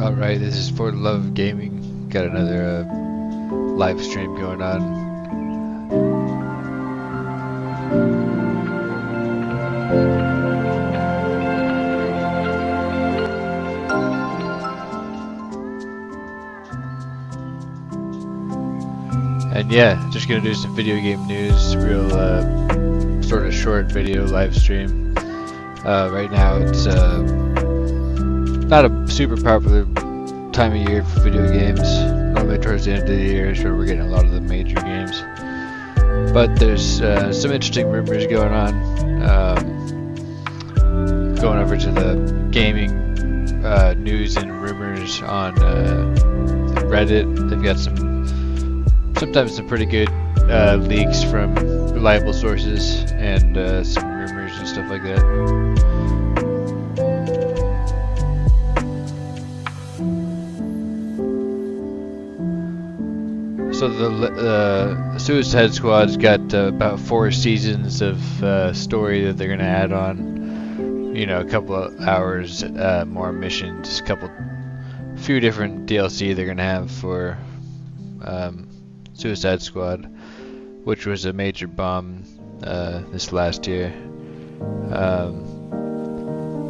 Alright, this is For the Love of Gaming. Got another live stream going on. And yeah, just gonna do some video game news, real sort of short video live stream. Right now it's not a super popular time of year for video games. Normally towards the end of the year is where we're getting a lot of the major games. But there's some interesting rumors going on. Going over to the gaming news and rumors on Reddit. They've got sometimes some pretty good leaks from reliable sources and some rumors and stuff like that. So the Suicide Squad's got about 4 seasons of story that they're gonna add on. You know, a couple of hours more missions, few different DLC they're gonna have for Suicide Squad, which was a major bomb this last year.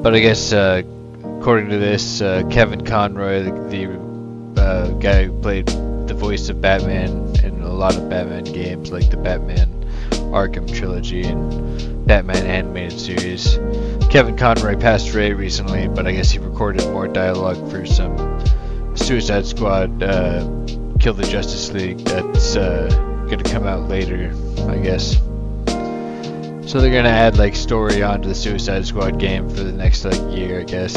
But I guess according to this, Kevin Conroy, the guy who played the voice of Batman in a lot of Batman games, like the Batman Arkham trilogy and Batman animated series. Kevin Conroy passed away recently, but I guess he recorded more dialogue for some Suicide Squad Kill the Justice League that's gonna come out later, I guess. So they're gonna add like story onto the Suicide Squad game for the next like year, I guess.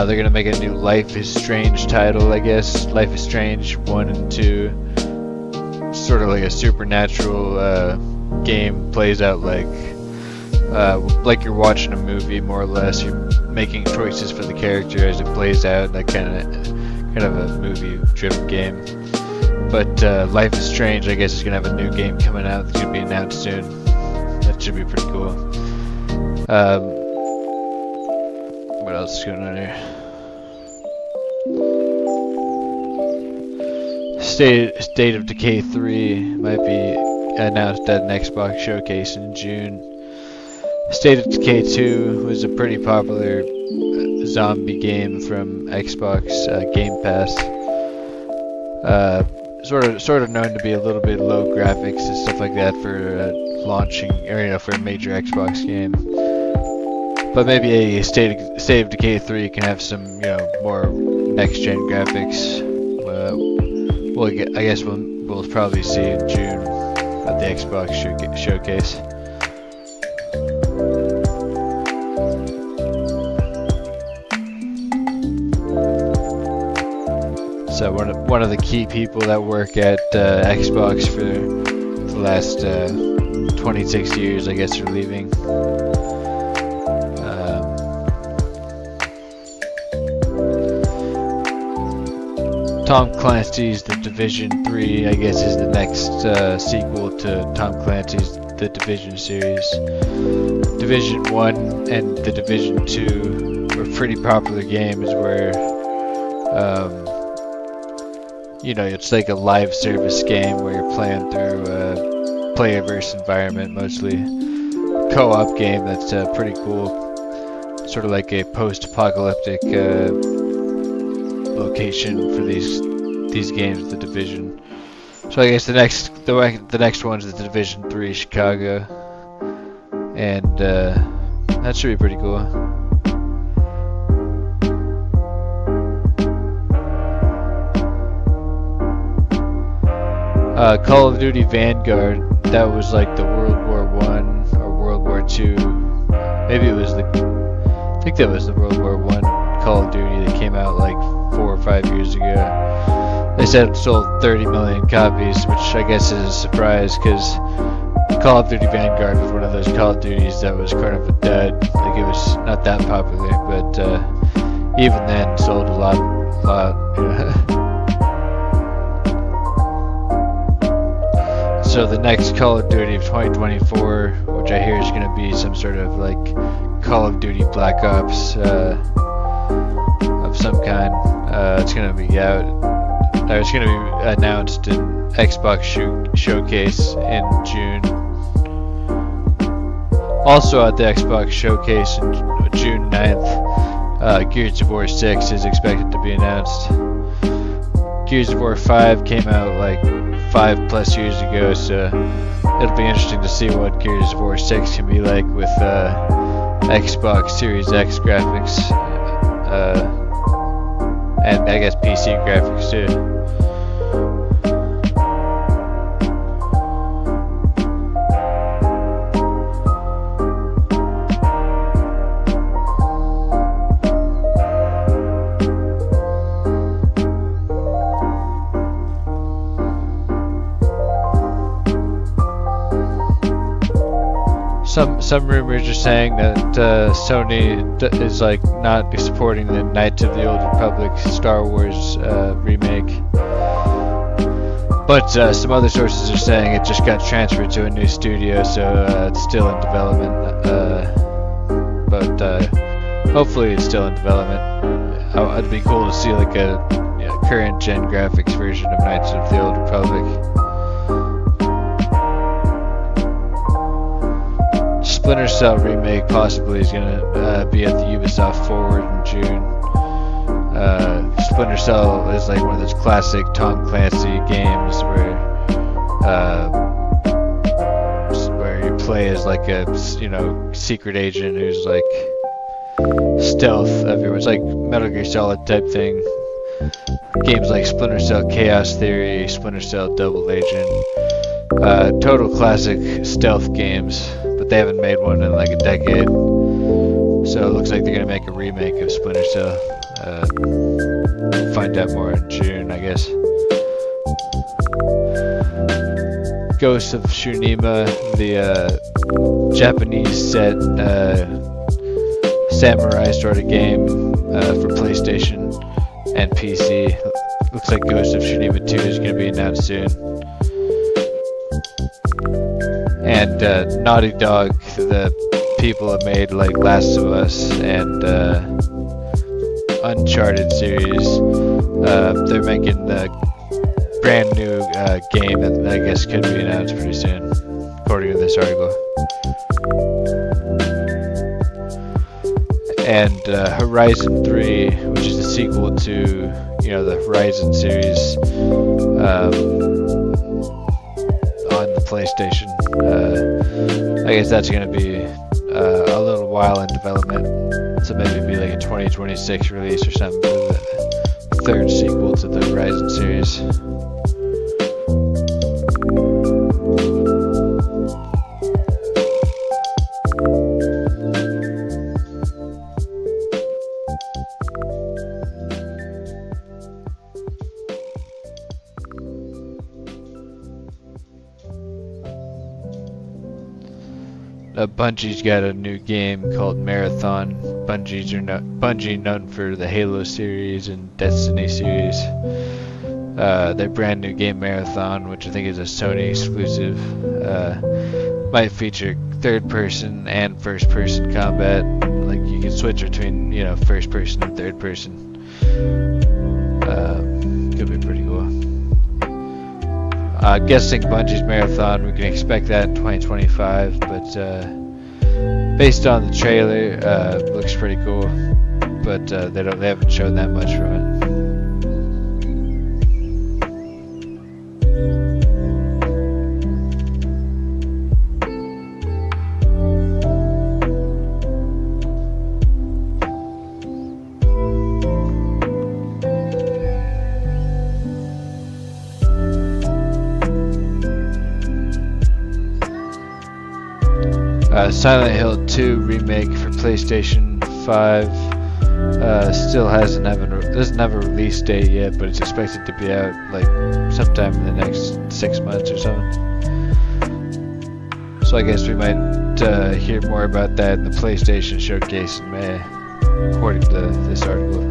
They're gonna make a new Life is Strange title, I guess. Life is Strange 1 and 2. Sort of like a supernatural game, plays out like you're watching a movie, more or less. You're making choices for the character as it plays out, that kind of a movie-driven game. But Life is Strange, I guess, is gonna have a new game coming out that's gonna be announced soon. That should be pretty cool. What else is going on here? State of Decay 3 might be announced at an Xbox showcase in June. State of Decay 2 was a pretty popular zombie game from Xbox Game Pass. Sort of known to be a little bit low graphics and stuff like that for launching, or for a major Xbox game. But maybe a State of Decay 3 can have some, more next-gen graphics. I guess we'll probably see in June at the Xbox showcase. So one of the key people that work at Xbox for the last 26 years, I guess, are leaving. Tom Clancy's The Division 3, I guess, is the next sequel to Tom Clancy's The Division series. Division 1 and The Division 2 were pretty popular games where, it's like a live service game where you're playing through a player-verse environment, mostly. Co-op game that's pretty cool. Sort of like a post-apocalyptic location for these games, The Division. So I guess the next one's The Division 3 Chicago, and that should be pretty cool. Call of Duty Vanguard, that was like the World War I or World War II. Maybe it was I think that was the World War I Call of Duty that came out like 4 or 5 years ago. They said it sold 30 million copies, which I guess is a surprise because Call of Duty Vanguard was one of those Call of Duties that was kind of a dud. Like, it was not that popular, but even then sold a lot. So the next Call of Duty of 2024, which I hear is going to be some sort of like Call of Duty Black Ops of some kind. It's going to be out. It's going to be announced in Xbox Showcase in June. Also at the Xbox Showcase on June 9th, Gears of War 6 is expected to be announced. Gears of War 5 came out like 5+ years ago, so it'll be interesting to see what Gears of War 6 can be like with Xbox Series X graphics, and I guess PC graphics too. Some rumors are saying that Sony is like not supporting the Knights of the Old Republic Star Wars remake, but some other sources are saying it just got transferred to a new studio, so it's still in development. But hopefully it's still in development. It'd be cool to see like a current gen graphics version of Knights of the Old Republic. Splinter Cell remake possibly is going to be at the Ubisoft Forward in June. Splinter Cell is like one of those classic Tom Clancy games where you play as like a secret agent who's like stealth everywhere. It's like Metal Gear Solid type thing. Games like Splinter Cell Chaos Theory, Splinter Cell Double Agent, total classic stealth games. But they haven't made one in like a decade, so it looks like they're gonna make a remake of Splinter Cell. Find out more in June, I guess. Ghost of Tsushima, the Japanese set samurai sort of game for PlayStation and PC. Looks like Ghost of Tsushima 2 is gonna be announced soon. And Naughty Dog, the people that made like Last of Us and Uncharted series, they're making a brand new game that I guess could be announced pretty soon, according to this article. And Horizon 3, which is the sequel to the Horizon series, on the PlayStation. I guess that's going to be a little while in development, so maybe be like a 2026 release or something for the third sequel to the Horizon series. Bungie's got a new game called Marathon. Bungie known for the Halo series and Destiny series. Their brand new game Marathon, which I think is a Sony exclusive, might feature third person and first person combat. Like you can switch between first person and third person. Could be pretty cool. Guessing Bungie's Marathon, we can expect that in 2025, but based on the trailer, it looks pretty cool, but they haven't shown that much from it. Silent Hill 2 remake for PlayStation 5 still doesn't have a release date yet, but it's expected to be out like sometime in the next 6 months or something. So I guess we might hear more about that in the PlayStation Showcase in May, according to this article.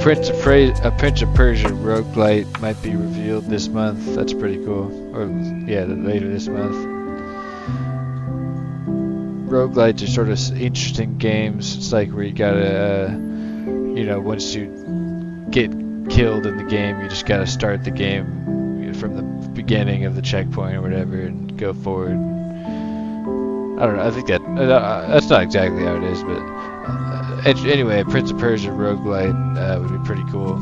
Prince of Persia roguelite might be revealed this month. That's pretty cool. Or yeah, later this month. Roguelites are sort of interesting games. It's like where you gotta, once you get killed in the game, you just gotta start the game from the beginning of the checkpoint or whatever and go forward. I don't know. I think that's not exactly how it is, but anyway, Prince of Persia roguelite would be pretty cool.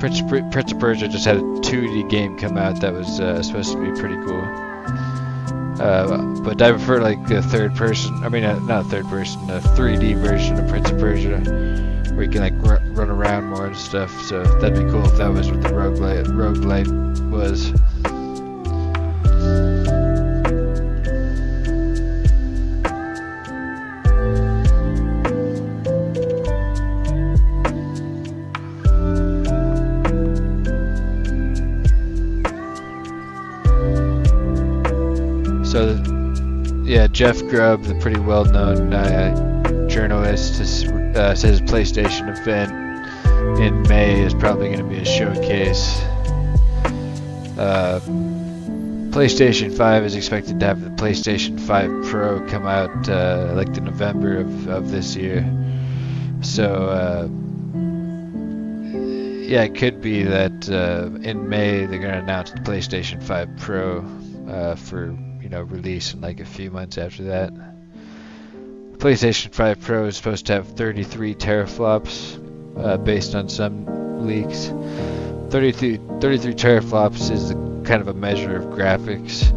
Prince of Persia just had a 2D game come out that was supposed to be pretty cool. But I prefer like a third person. I mean, not a third person, a 3D version of Prince of Persia, where you can like run around more and stuff. So that'd be cool if that was what the roguelite was. So, yeah, Jeff Grubb, the pretty well-known journalist, says PlayStation event in May is probably going to be a showcase. PlayStation 5 is expected to have the PlayStation 5 Pro come out like the November of this year. So, yeah, it could be that in May they're going to announce the PlayStation 5 Pro for release in like a few months after that. PlayStation 5 Pro is supposed to have 33 teraflops based on some leaks. 33 teraflops is kind of a measure of graphics.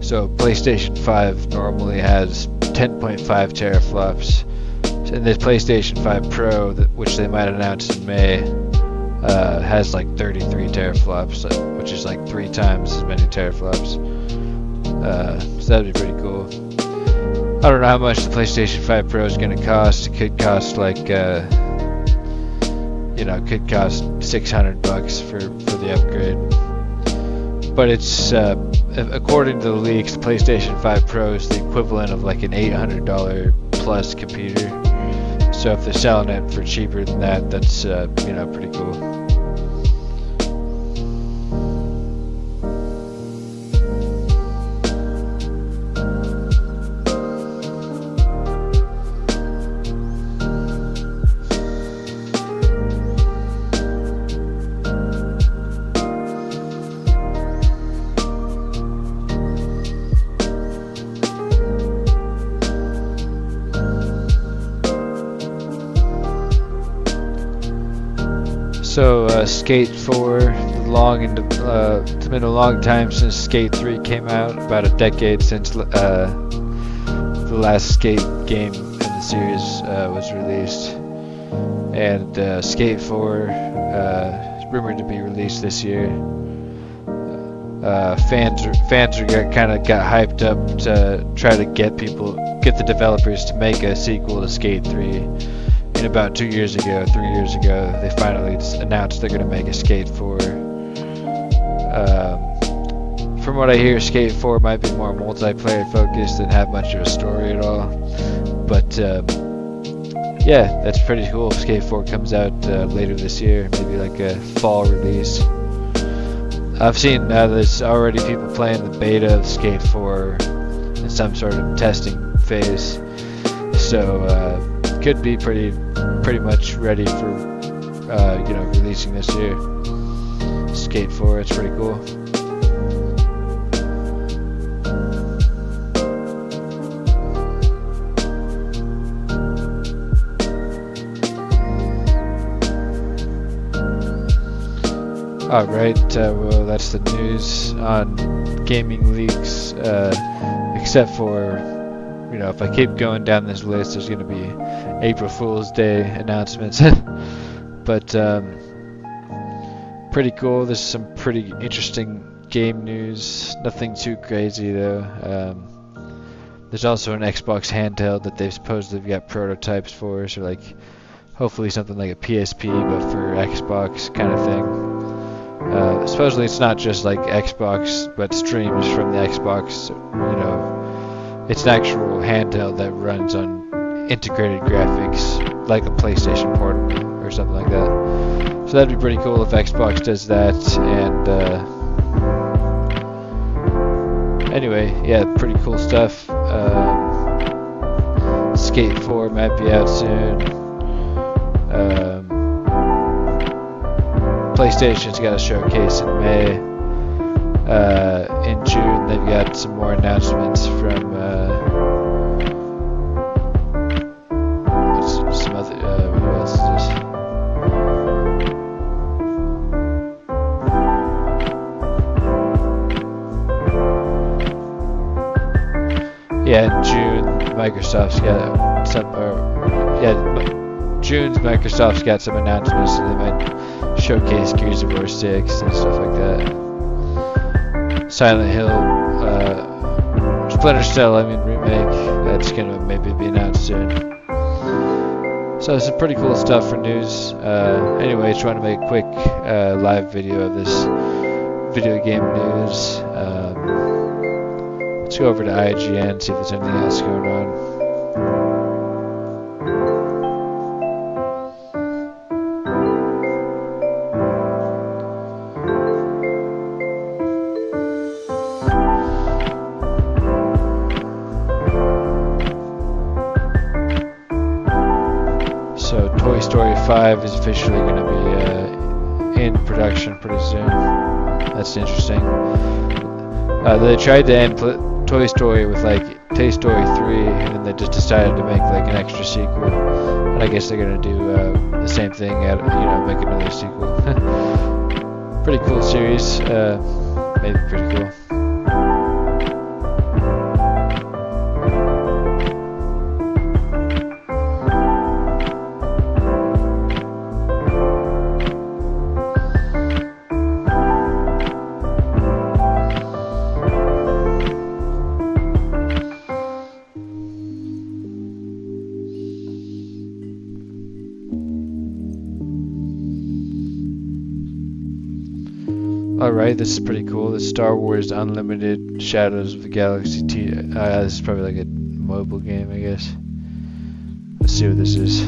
So PlayStation 5 normally has 10.5 teraflops, and the PlayStation 5 Pro, which they might announce in May, has like 33 teraflops, which is like 3 times as many teraflops. So that'd be pretty cool. I don't know how much the PlayStation 5 Pro is going to cost. It could cost like, could cost $600 for the upgrade. But it's, according to the leaks, the PlayStation 5 Pro is the equivalent of like an $800 plus computer. So if they're selling it for cheaper than that, that's, pretty cool. So Skate 4, it's been a long time since Skate 3 came out, about a decade since the last Skate game in the series was released. And Skate 4 is rumored to be released this year. Fans kind of got hyped up to try to get the developers to make a sequel to Skate 3. And about 3 years ago, they finally announced they're going to make a Skate 4. From what I hear, Skate 4 might be more multiplayer focused and have much of a story at all. But yeah, that's pretty cool if Skate 4 comes out later this year, maybe like a fall release. I've seen there's already people playing the beta of Skate 4 in some sort of testing phase. So could be pretty much ready for releasing this year. Skate 4, it's pretty cool. Alright, well that's the news on gaming leaks, except for if I keep going down this list, there's going to be April Fool's Day announcements. But pretty cool. There's some pretty interesting game news. Nothing too crazy though. There's also an Xbox handheld that they've supposedly got prototypes for, so like hopefully something like a PSP but for Xbox kind of thing. Supposedly it's not just like Xbox, but streams from the Xbox. It's an actual handheld that runs on integrated graphics, like a PlayStation Portable or something like that. So that'd be pretty cool if Xbox does that. And anyway, yeah, pretty cool stuff. Skate 4 might be out soon. PlayStation's got a showcase in May. In June, they've got some more announcements from some other. Who else is this? Yeah, in June, Microsoft's got some. June's Microsoft's got some announcements, so they might showcase Gears of War 6 and stuff like that. Silent Hill, Splinter Cell, remake, that's gonna maybe be announced soon. So some pretty cool stuff for news. Anyway, just want to make a quick live video of this video game news. Let's go over to IGN, see if there's anything else going on. So Toy Story 5 is officially going to be in production pretty soon. That's interesting. They tried to end Toy Story with like Toy Story 3, and then they just decided to make like an extra sequel. And I guess they're going to do the same thing, make another sequel. Pretty cool series. Maybe pretty cool. Alright, this is pretty cool. The Star Wars Unlimited Shadows of the Galaxy this is probably like a mobile game, I guess. Let's see what this is.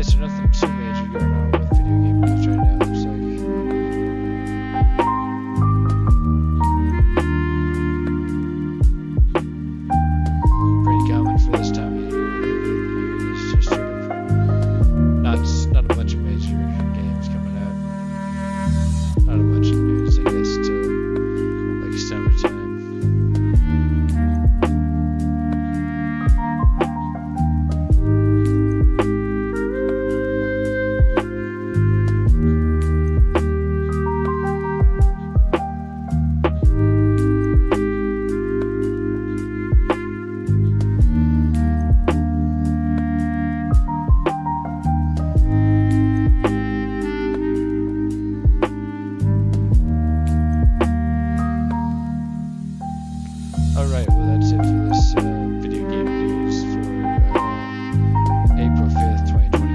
So nothing too major going on with video game news right now, looks like. Pretty common for this time of year. It's just sort of not a bunch of major games coming out. Not a bunch of news, I guess, till like summertime. Alright, well that's it for this video game news for April 5th, 2024.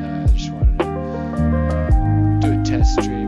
I just wanted to do a test stream